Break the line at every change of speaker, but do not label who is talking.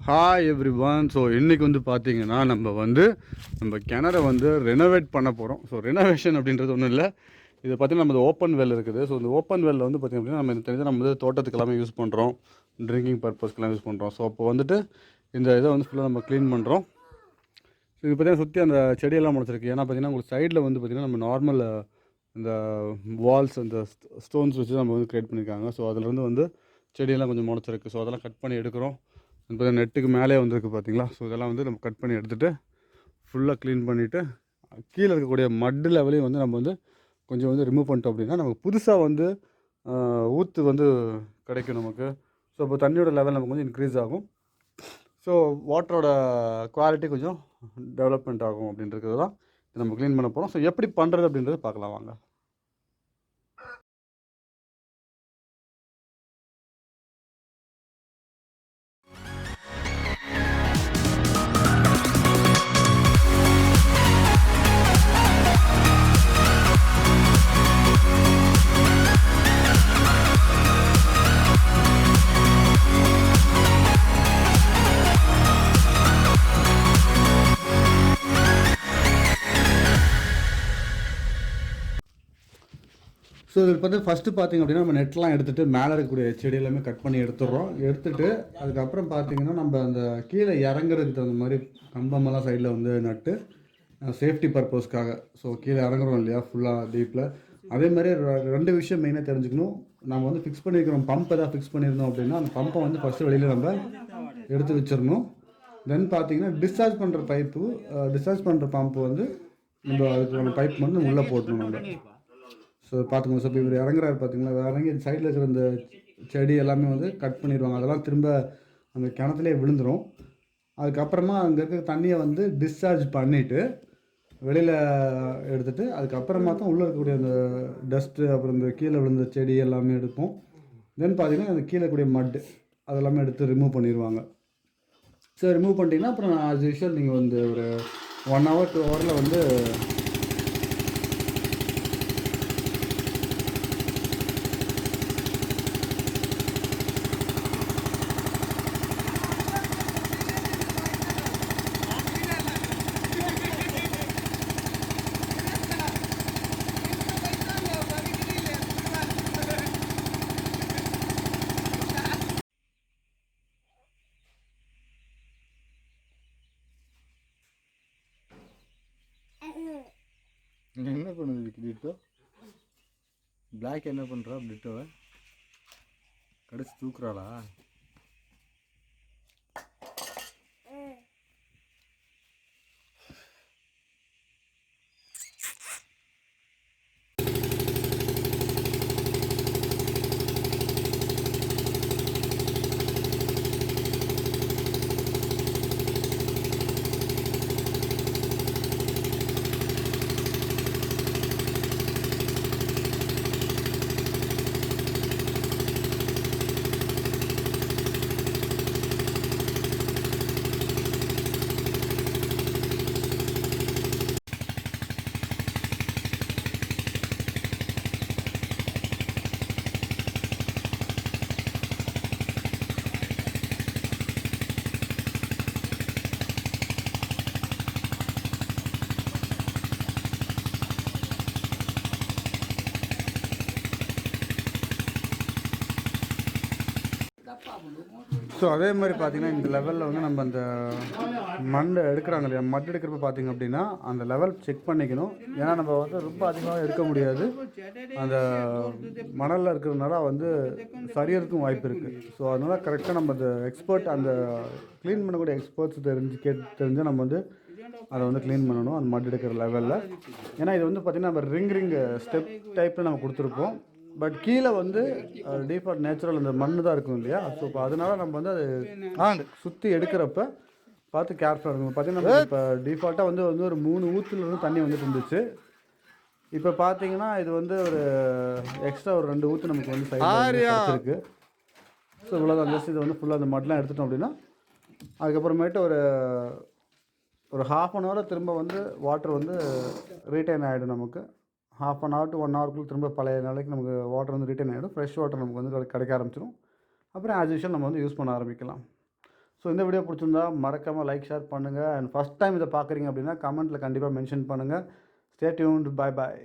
Hi every one. So இன்றைக்கி வந்து பார்த்திங்கன்னா நம்ம கிணறை வந்து ரெனோவேட் பண்ண போகிறோம். ஸோ ரெனோவேஷன் அப்படின்றது ஒன்றும் இல்லை. இது பார்த்திங்கன்னா நம்ம ஓப்பன் வெல் இருக்குது. ஸோ இந்த ஓப்பன் வெல்லில் வந்து பார்த்திங்க அப்படின்னா நம்ம தெரிஞ்சு நம்ம வந்து தோட்டத்துக்கு எல்லாமே யூஸ் பண்ணுறோம், ட்ரிங்கிங் பர்பஸ்க்கெலாம் யூஸ் பண்ணுறோம். ஸோ அப்போ வந்துட்டு இந்த இதை வந்து ஃபுல்லாக நம்ம க்ளீன் பண்ணுறோம். ஸோ இது பார்த்திங்கன்னா சுற்றி அந்த செடியெல்லாம் முளைச்சிருக்கு. ஏன்னா பார்த்திங்கன்னா உங்களுக்கு சைடில் வந்து பார்த்திங்கன்னா நம்ம நார்மல் இந்த வால்ஸ் அந்த ஸ்டோன்ஸ் வச்சு நம்ம வந்து க்ரியேட் பண்ணியிருக்காங்க. ஸோ அதிலேருந்து வந்து செடியெல்லாம் கொஞ்சம் முளைச்சிருக்கு. ஸோ அதெல்லாம் கட் பண்ணி எடுக்கிறோம். இப்போ நெட்டுக்கு மேலே வந்துருக்கு பார்த்தீங்களா. ஸோ இதெல்லாம் வந்து நம்ம கட் பண்ணி எடுத்துகிட்டு ஃபுல்லாக க்ளீன் பண்ணிவிட்டு கீழே இருக்கக்கூடிய மட்டு லெவலையும் வந்து நம்ம வந்து கொஞ்சம் வந்து ரிமூவ் பண்ணிட்டோம் அப்படின்னா நமக்கு புதுசாக வந்து ஊற்று வந்து கிடைக்கும் நமக்கு. ஸோ இப்போ தண்ணியோட லெவல் நமக்கு கொஞ்சம் இன்க்ரீஸ் ஆகும். ஸோ வாட்டரோட குவாலிட்டி கொஞ்சம் டெவலப்மெண்ட் ஆகும் அப்படின்றது தான் நம்ம க்ளீன் பண்ண போகிறோம். ஸோ எப்படி பண்ணுறது அப்படின்றத பார்க்கலாம் வாங்க. ஸோ இதில் பார்த்து ஃபஸ்ட்டு பார்த்திங்க அப்படின்னா நம்ம நெட்லாம் எடுத்துகிட்டு மேலே இருக்கக்கூடிய செடி எல்லாமே கட் பண்ணி எடுத்துடுறோம். எடுத்துகிட்டு அதுக்கப்புறம் பார்த்திங்கன்னா நம்ம அந்த கீழே இறங்குறதுக்கு தகுந்த மாதிரி கம்பமெல்லாம் சைடில் வந்து நட்டு சேஃப்டி பர்பஸ்க்காக. ஸோ கீழே இறங்குறோம் இல்லையா ஃபுல்லாக டீப்பில். அதே மாதிரி ரெண்டு விஷயம் மெயினாக தெரிஞ்சுக்கணும். நம்ம வந்து ஃபிக்ஸ் பண்ணியிருக்கிறோம், பம்ப் எதாவது ஃபிக்ஸ் பண்ணியிருந்தோம் அப்படின்னா அந்த பம்பை வந்து ஃபஸ்ட்டு வெளியில் நம்ம எடுத்து வச்சிடணும். தென் பார்த்திங்கன்னா டிஸ்சார்ஜ் பண்ணுற பம்பு வந்து நம்ம அதுக்கு பைப் வந்து உள்ளே போட்டணும் நம்ம. ஸோ பார்த்துக்கோங்க. ஸோ இப்போ இவர் இறங்குறாரு பார்த்தீங்களா, இறங்கி சைடில் இருக்கிற அந்த செடி எல்லாமே வந்து கட் பண்ணிடுவாங்க. அதெல்லாம் திரும்ப அந்த கிணத்துலேயே விழுந்துடும். அதுக்கப்புறமா அங்கே இருக்கிற தண்ணியை வந்து டிஸ்சார்ஜ் பண்ணிவிட்டு வெளியில் எடுத்துகிட்டு அதுக்கப்புறமா தான் உள்ளே இருக்கக்கூடிய அந்த டஸ்ட்டு அப்புறம் இந்த கீழே விழுந்த செடி எல்லாமே எடுப்போம். தென் பார்த்திங்கன்னா அந்த கீழே இருக்கக்கூடிய மட்டு அதெல்லாமே எடுத்து ரிமூவ் பண்ணிடுவாங்க. ஸோ ரிமூவ் பண்ணிட்டீங்கன்னா அப்புறம் ஆஸ் யூஷுவல் நீங்கள் வந்து ஒரு 1 hour 2 hour வந்து என்ன பண்ணுது டிட்டோ? பிளாக் என்ன பண்ணுறா? டிட்டோவை கடிச்சு தூக்குறாளா? ஸோ அதே மாதிரி பார்த்திங்கன்னா இந்த லெவலில் வந்து நம்ம அந்த மண் எடுக்கிறாங்க இல்லையா, மண் எடுக்கிறப்ப பார்த்திங்க அப்படின்னா அந்த லெவல் செக் பண்ணிக்கணும். ஏன்னா நம்ம வந்து ரொம்ப அதிகமாக எடுக்க முடியாது, அந்த மணலில் இருக்கிறதுனால வந்து சரியறதுக்கும் வாய்ப்பு இருக்குது. ஸோ அதனால் கரெக்டாக நம்ம அந்த எக்ஸ்பர்ட் அந்த க்ளீன் பண்ணக்கூடிய எக்ஸ்பர்ட்ஸ் தெரிஞ்சால் நம்ம வந்து அதை வந்து க்ளீன் பண்ணணும் அந்த மண் எடுக்கிற லெவலில். ஏன்னா இது வந்து பார்த்திங்கன்னா நம்ம ரிங் ஸ்டெப் டைப்பில் நம்ம கொடுத்துருப்போம். பட் கீழே வந்து டீஃபால்ட் நேச்சுரல் அந்த மண் தான் இருக்கும் இல்லையா. ஸோ இப்போ அதனால் நம்ம வந்து அது சுற்றி எடுக்கிறப்ப பார்த்து கேர்ஃபுல்லாக இருக்கும். பார்த்தீங்கன்னா இப்போ டிஃபால்ட்டாக வந்து ஒரு 3 ஊற்றுலேருந்து தண்ணி வந்துட்டு இருந்துச்சு. இப்போ பார்த்தீங்கன்னா இது வந்து ஒரு எக்ஸ்ட்ரா ஒரு 2 ஊற்று நமக்கு வந்து சைடில் கிடச்சிருக்கு. ஸோ இவ்வளோதான். ஜஸ்ட் இதை வந்து ஃபுல்லாக அந்த மட்லாம் எடுத்துட்டோம் அப்படின்னா அதுக்கப்புறமேட்டு ஒரு ½ an hour திரும்ப வந்து வாட்டர் வந்து ரீட்டைன் ஆகிடும் நமக்கு. ½ an hour to 1 hour திரும்ப பழைய நாளைக்கு நமக்கு வாட்டர் வந்து ரிட்டர்ன் ஆகிடும். ஃப்ரெஷ் வாட்டர் நமக்கு வந்து கிடைக்க ஆரம்பிச்சிடும். அப்புறம் ஆஸ் யூஷுவல் நம்ம வந்து யூஸ் பண்ண ஆரம்பிக்கலாம். ஸோ ஸோ இந்த வீடியோ பிடிச்சிருந்தா மறக்காமல் லைக் ஷேர் பண்ணுங்கள். அண்ட் ஃபஸ்ட் டைம் இதை பார்க்குறீங்க அப்படின்னா கமெண்ட்டில் கண்டிப்பாக மென்ஷன் பண்ணுங்கள். Stay tuned. Bye bye.